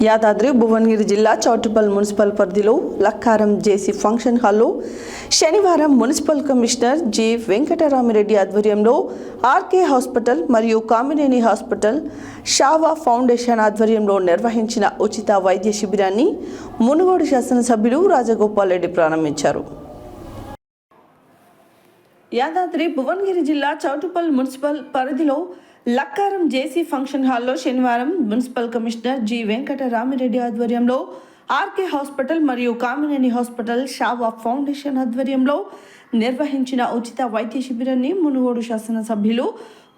యాదాద్రి భువనగిరి జిల్లా చౌటుప్పల్ మున్సిపల్ పరిధిలో లక్కారం జేసీ ఫంక్షన్ హాల్లో శనివారం మున్సిపల్ కమిషనర్ జి వెంకటరామిరెడ్డి ఆధ్వర్యంలో ఆర్కే హాస్పిటల్ మరియు కామినేని హాస్పిటల్ షావా ఫౌండేషన్ ఆధ్వర్యంలో నిర్వహించిన ఉచిత వైద్య శిబిరాన్ని మునుగోడు శాసనసభ్యులు రాజగోపాల్ రెడ్డి ప్రారంభించారు. యాదాద్రి భువనగిరి జిల్లా చౌటుప్పల్ మున్సిపల్ పరిధిలో లక్కారం జేసీ ఫంక్షన్ హాల్లో శనివారం మున్సిపల్ కమిషనర్ జి వెంకటరామిరెడ్డి ఆధ్వర్యంలో ఆర్కే హాస్పిటల్ మరియు కామినేని హాస్పిటల్ షావా ఫౌండేషన్ ఆధ్వర్యంలో నిర్వహించిన ఉచిత వైద్య శిబిరాన్ని మునుగోడు శాసనసభ్యులు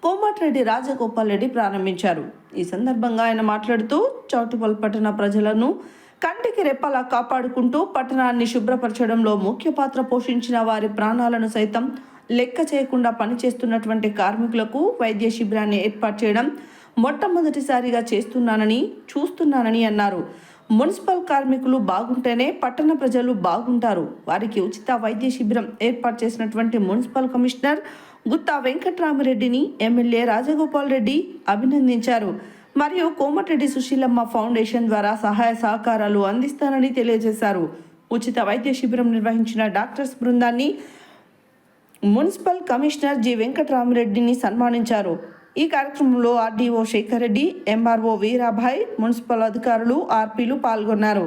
కోమటిరెడ్డి రాజగోపాల్ రెడ్డి ప్రారంభించారు. ఈ సందర్భంగా ఆయన మాట్లాడుతూ చౌటుప్పల్ పట్టణ ప్రజలను కంటికి రెప్పలా కాపాడుకుంటూ పట్టణాన్ని శుభ్రపరచడంలో ముఖ్య పాత్ర పోషించిన వారి ప్రాణాలను సైతం లెక్క చేయకుండా పనిచేస్తున్నటువంటి కార్మికులకు వైద్య శిబిరాన్ని ఏర్పాటు చేయడం మొట్టమొదటిసారిగా చూస్తున్నానని అన్నారు. మున్సిపల్ కార్మికులు బాగుంటేనే పట్టణ ప్రజలు బాగుంటారు. వారికి ఉచిత వైద్య శిబిరం ఏర్పాటు చేసినటువంటి మున్సిపల్ కమిషనర్ గుత్తా వెంకటరామిరెడ్డిని ఎమ్మెల్యే రాజగోపాల్ రెడ్డి అభినందించారు. మరియు కోమటిరెడ్డి సుశీలమ్మ ఫౌండేషన్ ద్వారా సహాయ సహకారాలు అందిస్తానని తెలియజేశారు. ఉచిత వైద్య శిబిరం నిర్వహించిన డాక్టర్స్ బృందాన్ని మున్సిపల్ కమిషనర్ జి వెంకటరామిరెడ్డిని సన్మానించారు. ఈ కార్యక్రమంలో RDO Shekar Reddy, MRO Veerabhai, municipal అధికారులు, ఆర్పీలు పాల్గొన్నారు.